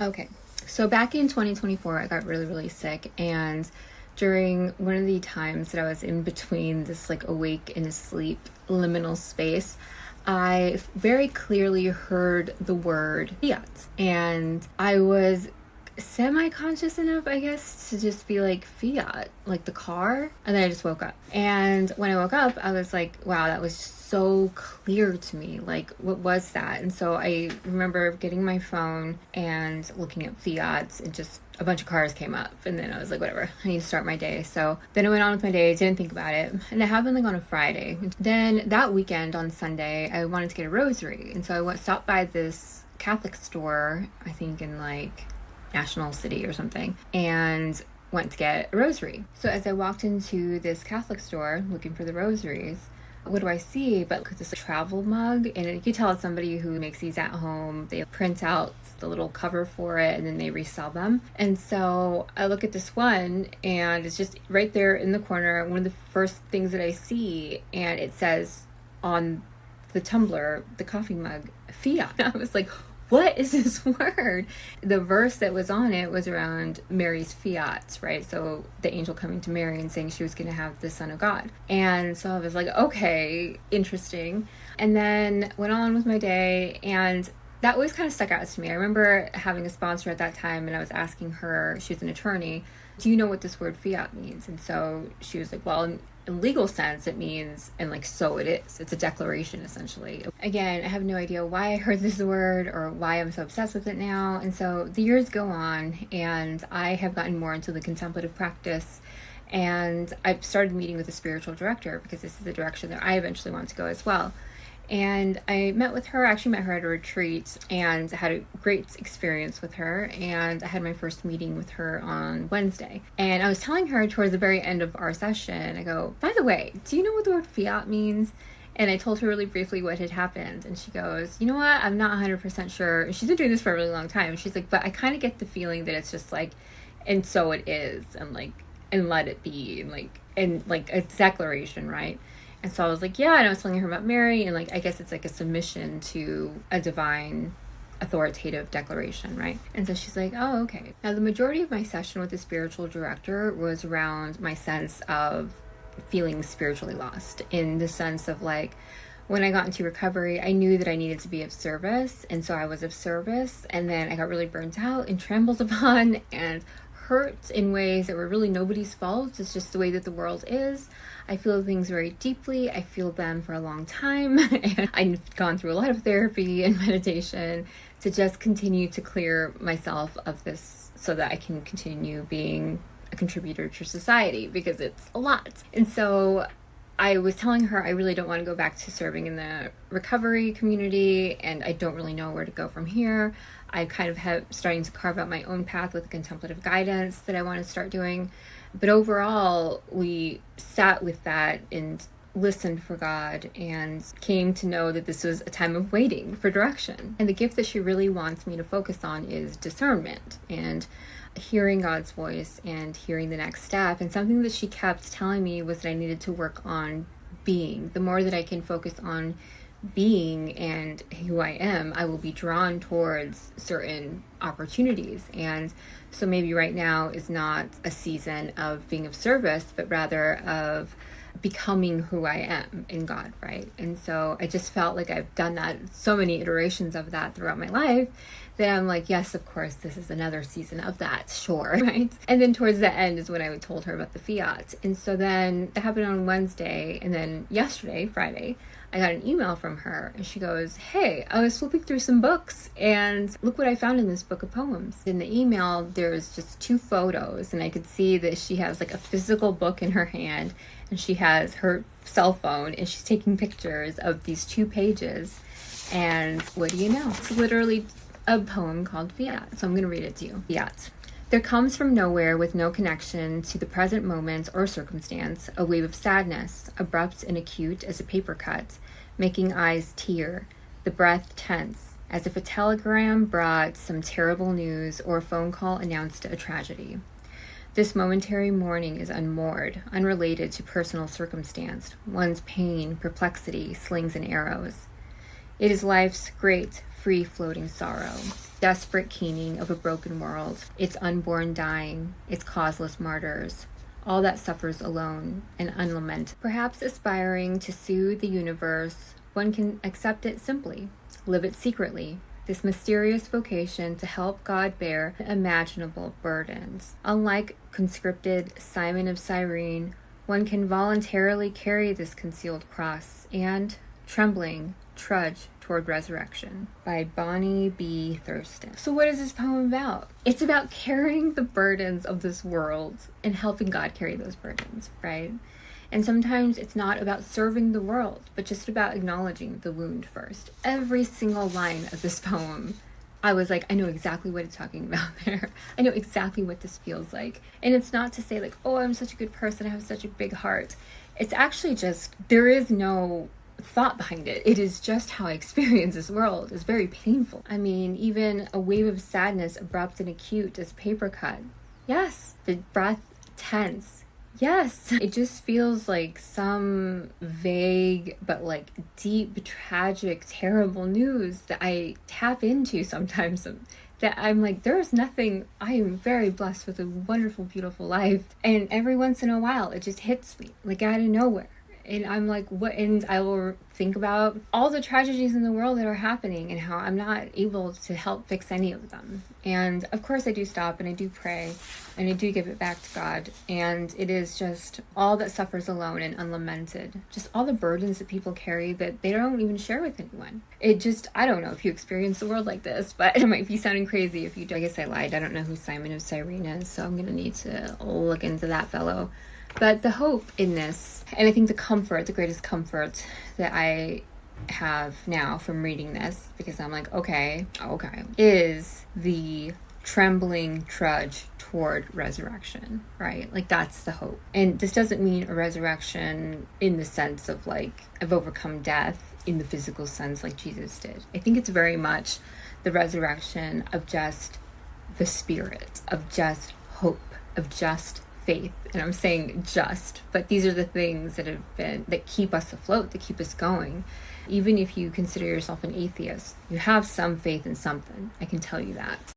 Okay, so back in 2024, I got really, really sick, and during one of the times that I was in between this like awake and asleep liminal space, I very clearly heard the word fiat, and I was semi-conscious enough, I guess, to just be like fiat, like the car, and then I just woke up. And when I woke up, I was like, wow, that was just so clear to me. Like, what was that? And so I remember getting my phone and looking at fiats, and just a bunch of cars came up, and then I was like, whatever, I need to start my day. So then I went on with my day, didn't think about it, and it happened like on a Friday. Then that weekend on Sunday, I wanted to get a rosary, and so I stopped by this Catholic store, I think in like National City or something, and went to get a rosary. So as I walked into this Catholic store looking for the rosaries, what do I see but this travel mug? And you can tell it's somebody who makes these at home. They print out the little cover for it and then they resell them. And so I look at this one, and it's just right there in the corner, one of the first things that I see, and it says on the tumbler, the coffee mug, fiat. I was like, what is this word? The verse that was on it was around Mary's fiat, right? So the angel coming to Mary and saying she was going to have the Son of God. And so I was like, okay, interesting. And then went on with my day, and that always kind of stuck out to me. I remember having a sponsor at that time, and I was asking her, she was an attorney, do you know what this word fiat means? And so she was like, well, in legal sense, it means, and like, so it is. It's a declaration, essentially. Again, I have no idea why I heard this word or why I'm so obsessed with it now. And so the years go on, and I have gotten more into the contemplative practice, and I've started meeting with a spiritual director because this is the direction that I eventually want to go as well. And I met with her, actually met her at a retreat, and had a great experience with her. And I had my first meeting with her on Wednesday. And I was telling her towards the very end of our session, I go, by the way, do you know what the word fiat means? And I told her really briefly what had happened. And she goes, you know what? I'm not 100% sure. And she's been doing this for a really long time. She's like, but I kind of get the feeling that it's just like, and so it is, and like, and let it be, and like a declaration, right? And so I was like, yeah, and I was telling her about Mary, and like, I guess it's like a submission to a divine authoritative declaration, right? And so she's like, oh, okay. Now, the majority of my session with the spiritual director was around my sense of feeling spiritually lost, in the sense of like, when I got into recovery, I knew that I needed to be of service, and so I was of service, and then I got really burnt out and trampled upon and hurt in ways that were really nobody's fault. It's just the way that the world is. I feel things very deeply. I feel them for a long time. And I've gone through a lot of therapy and meditation to just continue to clear myself of this so that I can continue being a contributor to society, because it's a lot. And so I was telling her I really don't want to go back to serving in the recovery community, and I don't really know where to go from here. I kind of have starting to carve out my own path with contemplative guidance that I want to start doing. But overall, we sat with that and listened for God and came to know that this was a time of waiting for direction. And the gift that she really wants me to focus on is discernment and hearing God's voice and hearing the next step. And something that she kept telling me was that I needed to work on being. The more that I can focus on being and who I am, I will be drawn towards certain opportunities. And so maybe right now is not a season of being of service, but rather of becoming who I am in God, right? And so I just felt like I've done that, so many iterations of that throughout my life, that I'm like, yes, of course, this is another season of that, sure, right? And then towards the end is when I told her about the fiat. And so then it happened on Wednesday, and then yesterday, Friday, I got an email from her, and she goes, hey, I was flipping through some books, and look what I found in this book of poems. In the email, there's just 2 photos, and I could see that she has like a physical book in her hand, and she has her cell phone, and she's taking pictures of these 2 pages. And what do you know? It's literally a poem called Fiat. So I'm going to read it to you. Fiat. There comes from nowhere, with no connection to the present moment or circumstance, a wave of sadness, abrupt and acute as a paper cut, making eyes tear, the breath tense, as if a telegram brought some terrible news or a phone call announced a tragedy. This momentary mourning is unmoored, unrelated to personal circumstance, one's pain, perplexity, slings and arrows. It is life's great, free-floating sorrow, desperate keening of a broken world, its unborn dying, its causeless martyrs, all that suffers alone and unlamented. Perhaps aspiring to soothe the universe, one can accept it simply, live it secretly, this mysterious vocation to help God bear imaginable burdens. Unlike conscripted Simon of Cyrene, one can voluntarily carry this concealed cross and, trembling, trudge toward resurrection. By Bonnie B. Thurston. So what is this poem about? It's about carrying the burdens of this world and helping God carry those burdens, right? And sometimes it's not about serving the world, but just about acknowledging the wound first. Every single line of this poem, I was like, I know exactly what it's talking about there. I know exactly what this feels like. And it's not to say like, oh, I'm such a good person, I have such a big heart. It's actually just, there is no thought behind it. It is just how I experience this world. It's very painful. I mean, even a wave of sadness, abrupt and acute as paper cut. Yes. The breath tense. Yes. It just feels like some vague but like deep, tragic, terrible news that I tap into sometimes, that I'm like, there's nothing, I am very blessed with a wonderful, beautiful life. And every once in a while, it just hits me like out of nowhere. And I'm like, what? And I will think about all the tragedies in the world that are happening and how I'm not able to help fix any of them. And of course I do stop and I do pray and I do give it back to God. And it is just all that suffers alone and unlamented. Just all the burdens that people carry that they don't even share with anyone. It just, I don't know if you experience the world like this, but it might be sounding crazy if you do. I guess I lied. I don't know who Simon of Cyrene is, so I'm going to need to look into that fellow. But the hope in this, and I think the comfort, the greatest comfort that I have now from reading this, because I'm like, okay, is the trembling trudge toward resurrection, right? Like that's the hope. And this doesn't mean a resurrection in the sense of like, I've overcome death in the physical sense like Jesus did. I think it's very much the resurrection of just the spirit, of just hope, of just faith. And I'm saying just, but these are the things that keep us afloat, that keep us going. Even if you consider yourself an atheist, you have some faith in something. I can tell you that.